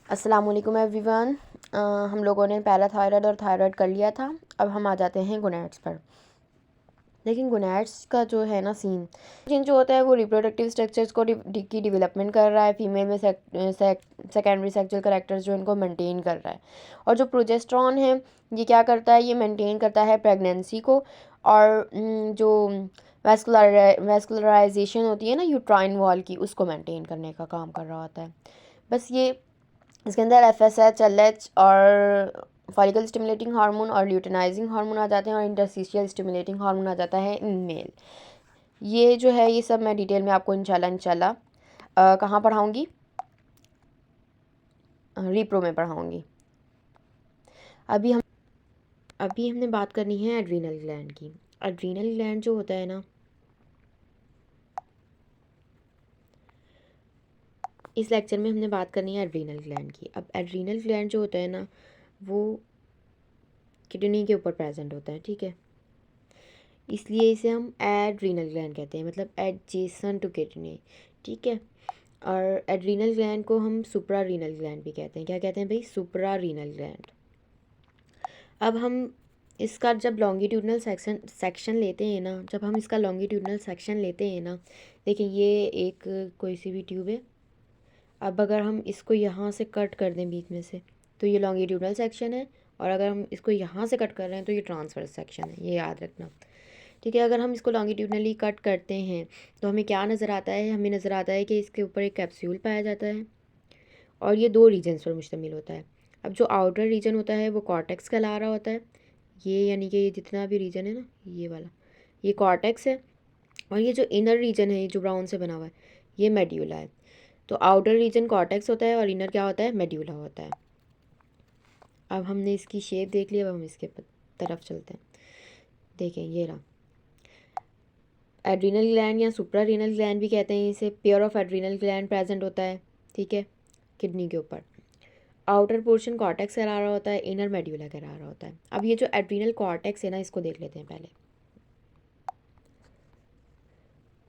अस्सलाम वालेकुम एवरीवन। हम लोगों ने पहला थायराइड और थायराइड कर लिया था। अब हम आ जाते हैं गोनैड्स पर। लेकिन गोनैड्स का जो है ना सीन जो होता है वो रिप्रोडक्टिव स्ट्रक्चर्स को की डेवलपमेंट कर रहा है। फीमेल में सेकेंडरी सेक्सुअल कैरेक्टर्स जो इनको मेंटेन कर रहा है। और जो प्रोजेस्टेरॉन है ये क्या करता है, ये मेंटेन करता है प्रेगनेंसी को। और जो वेस्कुलराइजेशन होती है ना यूट्राइन वॉल की, उसको मेंटेन करने का काम कर रहा होता है। बस ये इसके अंदर FSH, LH और फॉलिकल स्टिमुलेटिंग हार्मोन और ल्यूटिनाइजिंग हार्मोन आ जाते हैं और इंटरस्टिशियल स्टिमुलेटिंग हार्मोन आ जाता है इन मेल। ये जो है ये सब मैं डिटेल में आपको इंशाल्लाह कहाँ पढ़ाऊँगी, रीप्रो में पढ़ाऊँगी। अभी हमने बात करनी है एड्रीनल ग्लैंड की। एड्रीनल ग्लैंड जो होता है ना, इस लेक्चर में हमने बात करनी है एड्रीनल ग्लैंड की। अब एड्रीनल ग्लैंड जो होता है ना वो किडनी के ऊपर प्रेजेंट होता है, ठीक है। इसलिए इसे हम एड्रीनल ग्लैंड कहते हैं, मतलब एडजेसेंट टू किडनी, ठीक है। और एड्रीनल ग्लैंड को हम सुप्रा रीनल ग्लैंड भी कहते हैं। क्या कहते हैं भाई? Supra renal gland. अब हम इसका जब लॉन्गिट्यूडनल सेक्शन लेते हैं ना, जब हम इसका लॉन्गिट्यूडनल सेक्शन लेते हैं ना, देखिए ये एक कोई सी भी ट्यूब है। अब अगर हम इसको यहाँ से कट कर दें बीच में से, तो ये लॉन्गिट्यूडनल सेक्शन है। और अगर हम इसको यहाँ से कट कर रहे हैं तो ये ट्रांसवर्स सेक्शन है, ये याद रखना, ठीक है। अगर हम इसको लॉन्गिट्यूडनली कट करते हैं तो हमें क्या नज़र आता है? हमें नज़र आता है कि इसके ऊपर एक कैप्सूल पाया जाता है और ये 2 रीजन्स पर मुश्तमिल होता है। अब जो आउटर रीजन होता है वो कॉर्टेक्स कहला रहा होता है। ये यानी कि ये जितना भी रीजन है ना, ये वाला, ये कॉर्टेक्स है। और ये जो इनर रीजन है, ये जो ब्राउन से बना हुआ है, ये मेड्यूला है। तो आउटर रीजन कॉर्टेक्स होता है और इनर क्या होता है? मेड्यूला होता है। अब हमने इसकी शेप देख ली, अब हम इसके तरफ चलते हैं। देखें ये रहा एड्रीनल ग्लैंड या सुप्रा रीनल ग्लैंड भी कहते हैं इसे। Pair of adrenal gland present होता है, ठीक है, किडनी के ऊपर। आउटर पोर्शन कॉर्टेक्स करा रहा होता है, इनर मेड्यूला करा रहा होता है। अब ये जो एड्रीनल कॉर्टेक्स है ना, इसको देख लेते हैं पहले।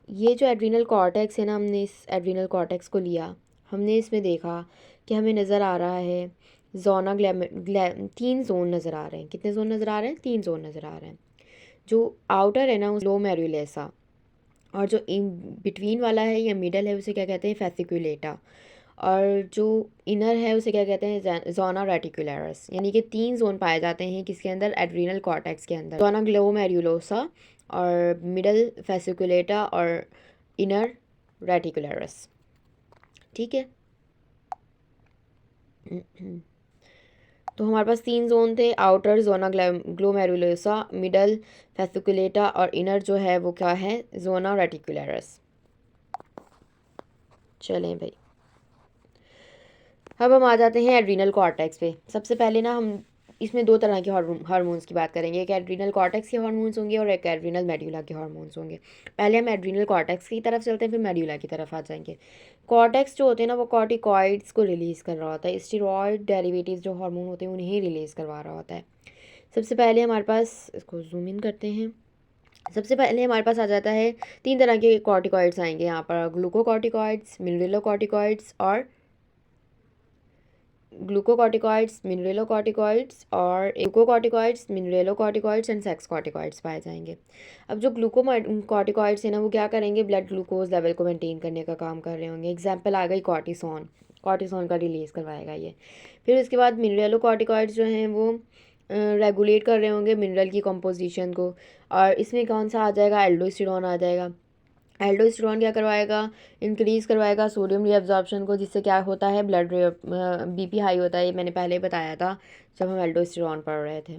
ये जो एड्रीनल कॉर्टेक्स है ना, हमने इस एड्रीनल कॉर्टेक्स को लिया, हमने इसमें देखा कि हमें नज़र आ रहा है जोना 3 जोन नज़र आ रहे हैं। कितने जोन नज़र आ रहे हैं? 3 जोन नज़र आ रहे हैं। जो आउटर है ना उस लो मेरुलेसा, और जो इन बिटवीन वाला है या मिडल है उसे क्या कहते हैं? फेसिकुलेटा। और जो इनर है उसे क्या कहते हैं? जोना रेटिकुलरस। यानी कि 3 जोन पाए जाते हैं किसके अंदर? एड्रीनल कॉर्टेक्स के अंदर। जोना ग्लोमेरुलोसा और मिडल फेसिकुलेटा और इनर रेटिकुलरस, ठीक है। तो हमारे पास 3 जोन थे, outer zona glomerulosa, middle fasciculata और इनर जो है वो क्या है? जोना रेटिकुलरस। चलें भाई, अब हम आ जाते हैं एड्रीनल कॉर्टेक्स पे। सबसे पहले ना हम इसमें 2 तरह के हार्मोन्स की बात करेंगे। एक एड्रीनल कॉर्टेक्स के हार्मोन्स होंगे और एक एड्रीनल मेड्यूला के हार्मोन्स होंगे। पहले हम एड्रीनल कॉर्टेक्स की तरफ चलते हैं, फिर मेड्यूला की तरफ आ जाएंगे। कॉर्टेक्स जो होते हैं ना वो कॉर्टिकॉइड्स को रिलीज़ कर रहा होता है। स्टेरॉयड डेरिवेटिव्स जो हार्मोन होते हैं उन्हें रिलीज़ करवा रहा होता है। सबसे पहले हमारे पास, इसको जूम इन करते हैं, सबसे पहले हमारे पास आ जाता है 3 तरह के कॉर्टिकॉइड्स आएंगे यहाँ पर, ग्लूकोकॉर्टिकॉइड्स, मिनरलोकॉर्टिकॉइड्स और ग्लूकोकॉर्टिकॉइड्स, मिनरलोकॉर्टिकॉइड्स और glucocorticoids, mineralocorticoids and sex corticoids पाए जाएंगे। अब जो ग्लूकोकॉर्टिकॉइड्स है ना वो क्या करेंगे? ब्लड ग्लूकोज लेवल को मेंटेन करने का काम कर रहे होंगे। एग्जाम्पल आ गई कॉर्टिसोन, कॉर्टिसोन का रिलीज़ करवाएगा ये। फिर उसके बाद मिनरलोकॉर्टिकॉइड्स जो हैं वो रेगुलेट कर रहे होंगे मिनरल की कंपोजिशन को। और इसमें कौन सा आ जाएगा? एल्डोस्टेरॉन आ जाएगा। एल्डोस्टेरॉन क्या करवाएगा? इंक्रीज़ करवाएगा सोडियम रीअब्जॉर्प्शन को, जिससे क्या होता है? ब्लड BP हाई होता है। ये मैंने पहले बताया था जब हम एल्डोस्टेरॉन पढ़ रहे थे।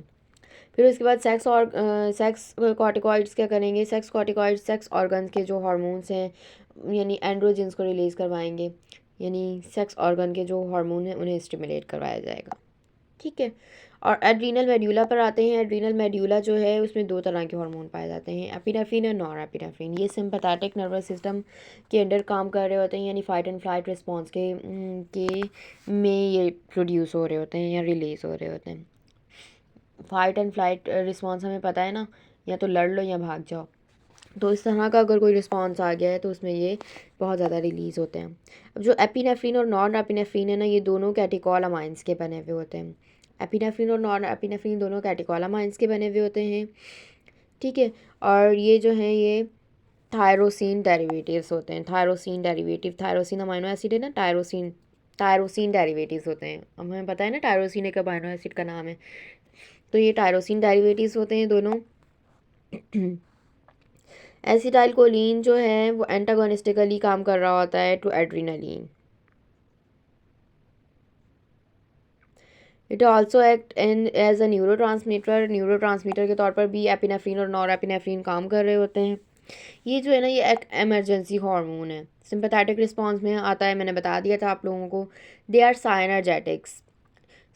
फिर उसके बाद सेक्स कॉर्टिकॉइड्स क्या करेंगे? सेक्स कॉर्टिकॉइड्स सेक्स ऑर्गन्स के जो हार्मोन्स हैं यानी एंड्रोजेंस को रिलीज़ करवाएंगे, यानी सेक्स ऑर्गन के जो हार्मोन हैं उन्हें स्टिमुलेट करवाया जाएगा, ठीक है। और एड्रीनल मेड्यूला पर आते हैं। एड्रीनल मेड्यूला जो है उसमें 2 तरह के हार्मोन पाए जाते हैं, एपिनेफ्रिन और नॉर एपिनेफ्रिन। ये सिंपैथेटिक नर्वस सिस्टम के अंडर काम कर रहे होते हैं, यानी फाइट एंड फ्लाइट रिस्पॉन्स के में ये प्रोड्यूस हो रहे होते हैं या रिलीज़ हो रहे होते हैं। फाइट एंड फ्लाइट रिस्पॉन्स हमें पता है ना, या तो लड़ लो या भाग जाओ। तो इस तरह का अगर कोई रिस्पॉन्स आ गया है तो उसमें ये बहुत ज़्यादा रिलीज़ होते हैं। अब जो एपिनेफ्रिन और नॉन एपिनेफ्रिन है ना, ये दोनों कैटेकोलामाइंस के बने हुए होते हैं। एपिनेफ्रिन और नॉन एपिनेफ्रिन दोनों कैटेकोलामाइंस के बने हुए होते हैं, ठीक है। और ये जो हैं ये थायरोसिन डेरिवेटिव्स होते हैं। Thyroxine derivative, thyroxine amino acid है ना, टायरोसिन डेरिवेटिव्स होते हैं। अब हमें पता है ना टायरोसिन एक अमाइनो एसिड का नाम है। तो ये टायरोसिन डेरिवेटिव्स होते हैं दोनों। एसिटाइलकोलिन जो है वो एंटागोनिस्टिकली काम कर रहा होता है to adrenaline. It also act in as a neurotransmitter के तौर पर भी एपिनेफ्रिन और नॉर एपिनेफ्रिन काम कर रहे होते हैं। ये जो है ना, ये एक एमरजेंसी हार्मोन है। सिंपैथेटिक रिस्पॉन्स में आता है, मैंने बता दिया था आप लोगों को। They are साइनर्जेटिक्स।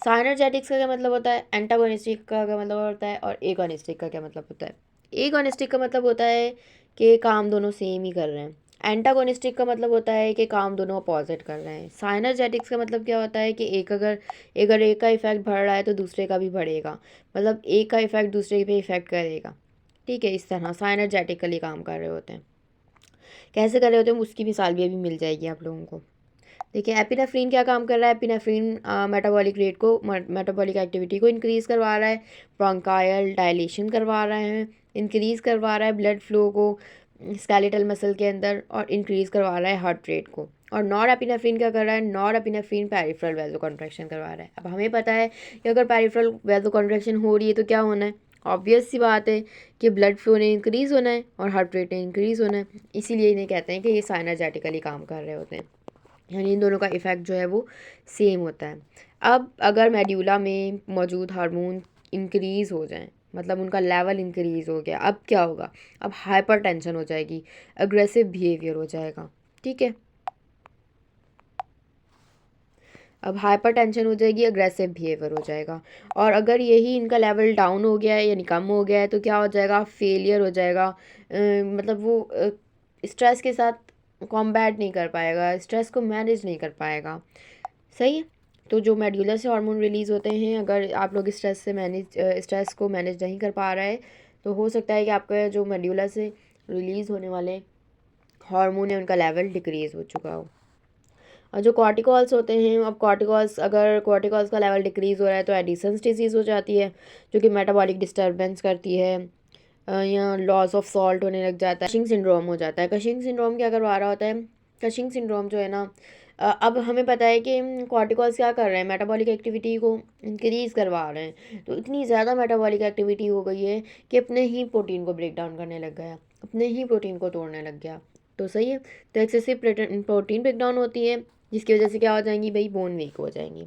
साइनर्जेटिक्स का क्या मतलब होता है, एंटागोनिस्टिक का क्या मतलब होता है, और एगोनिस्टिक का क्या मतलब होता है। एगोनिस्टिक का मतलब होता है कि काम दोनों सेम ही कर रहे हैं। एंटागोनिस्टिक का मतलब होता है कि काम दोनों अपोजिट कर रहे हैं। साइनर्जेटिक्स का मतलब क्या होता है कि अगर एक का इफेक्ट बढ़ रहा है तो दूसरे का भी बढ़ेगा, मतलब एक का इफेक्ट दूसरे पे इफेक्ट करेगा, ठीक है। इस तरह साइनर्जेटिकली काम कर रहे होते हैं। कैसे कर रहे होते हैं उसकी मिसाल भी अभी मिल जाएगी आप लोगों को। देखिए एपिनेफ्रिन क्या काम कर रहा है। एपिनेफ्रिन मेटाबॉलिक रेट को, मेटाबॉलिक एक्टिविटी को इंक्रीज़ करवा रहा है, ब्रोंकायल डायलेशन करवा रहा है, इंक्रीज़ करवा रहा है ब्लड फ्लो को स्केलेटल मसल के अंदर, और इंक्रीज़ करवा रहा है हार्ट रेट को। और नॉर एपिनेफ्रिन क्या कर रहा है, nor epinephrine peripheral vaso contraction करवा रहा है। अब हमें पता है कि अगर पेरिफेरल वैसो कॉन्ट्रैक्शन हो रही है तो क्या होना है, ऑब्वियस सी बात है कि ब्लड फ्लो ने इंक्रीज़ होना है और हार्ट रेट ने इंक्रीज़ होना है। इसीलिए इन्हें कहते हैं कि ये साइनर्जेटिकली काम कर रहे होते हैं, यानी इन दोनों का इफ़ेक्ट जो है वो सेम होता है। अब अगर मेड्यूला में मौजूद हार्मोन इंक्रीज़ हो जाएं, मतलब उनका लेवल इंक्रीज़ हो गया, अब क्या होगा, अब हाइपर टेंशन हो जाएगी, अग्रेसिव बिहेवियर हो जाएगा, ठीक है। अब हाइपर टेंशन हो जाएगी, अग्रेसिव बिहेवियर हो जाएगा। और अगर यही इनका लेवल डाउन हो गया है यानी कम हो गया है तो क्या हो जाएगा, फेलियर हो जाएगा। मतलब वो स्ट्रेस के साथ कॉम्बैट नहीं कर पाएगा, स्ट्रेस को मैनेज नहीं कर पाएगा, सही है। तो जो मेड्यूलर से हार्मोन रिलीज़ होते हैं, अगर आप लोग स्ट्रेस को मैनेज नहीं कर पा रहे हैं तो हो सकता है कि आपका जो मेड्यूलर से रिलीज़ होने वाले हार्मोन है उनका लेवल डिक्रीज़ हो चुका हो। और जो कॉर्टिकॉल्स होते हैं, अब कॉर्टिकॉल्स, अगर कॉर्टिकॉल्स का लेवल डिक्रीज़ हो रहा है तो एडिसन्स डिजीज़ हो जाती है, जो कि मेटाबॉलिक डिस्टर्बेंस करती है, या लॉस ऑफ सॉल्ट होने लग जाता है, कशिंग सिंड्रोम हो जाता है। कशिंग सिंड्रोम क्या करवा रहा होता है, कशिंग सिंड्रोम जो है ना, अब हमें पता है कि कॉर्टिकॉल्स क्या कर रहे हैं, मेटाबॉलिक एक्टिविटी को इंक्रीज़ करवा रहे हैं। तो इतनी ज़्यादा मेटाबॉलिक एक्टिविटी हो गई है कि अपने ही प्रोटीन को ब्रेक डाउन करने लग गया, अपने ही प्रोटीन को तोड़ने लग गया। तो सही है, तो एक्सेसिव प्रोटीन ब्रेक डाउन होती है, जिसकी वजह से क्या हो जाएंगी भाई, बोन वीक हो जाएंगी,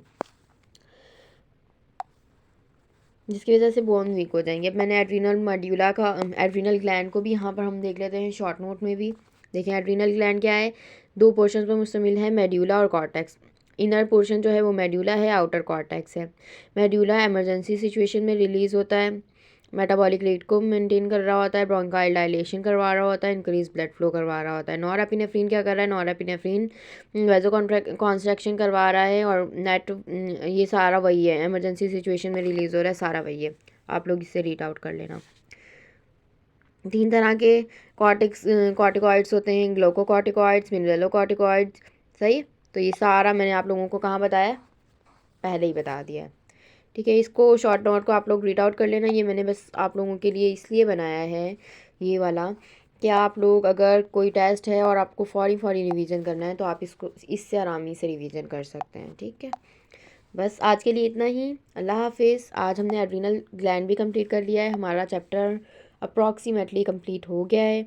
जिसकी वजह से बोन वीक हो जाएंगे। अब मैंने एड्रीनल मेड्यूला का, एड्रीनल ग्लैंड को भी यहाँ पर हम देख लेते हैं शॉर्ट नोट में भी। देखें एड्रीनल ग्लैंड क्या है, दो पोर्शन पर मुश्तमिल है, मेड्यूला और कॉर्टेक्स। इनर पोर्शन जो है वो मेड्यूला है, आउटर कॉर्टेक्स है। मेड्यूला एमरजेंसी सिचुएशन में रिलीज़ होता है, मेटाबॉलिक रेट को मेंटेन कर रहा होता है, ब्रोंकाइल डायलेशन करवा रहा होता है, इंक्रीज ब्लड फ्लो करवा रहा होता है। नॉरएपिनेफ्रिन क्या कर रहा है, नॉरएपिनेफ्रिन वैसो कॉन्स्ट्रक्शन करवा रहा है, और नेट ये सारा वही है, इमरजेंसी सिचुएशन में रिलीज़ हो रहा है, सारा वही है। आप लोग इससे रीड आउट कर लेना। तीन तरह के कॉर्टिकॉइड्स होते हैं, ग्लूकोकॉर्टिकॉइड्स, मिनरलोकॉर्टिकॉइड्स, सही। तो ये सारा मैंने आप लोगों को कहाँ बताया, पहले ही बता दिया है, ठीक है। इसको शॉर्ट नोट को आप लोग रीड आउट कर लेना। ये मैंने बस आप लोगों के लिए इसलिए बनाया है ये वाला, कि आप लोग अगर कोई टेस्ट है और आपको फ़ौरी रिवीजन करना है तो आप इसको इससे आरामी से रिवीजन कर सकते हैं, ठीक है। बस आज के लिए इतना ही, अल्लाह हाफिज़। आज हमने एड्रीनल ग्लैंड भी कंप्लीट कर लिया है, हमारा चैप्टर अप्रॉक्सीमेटली कंप्लीट हो गया है।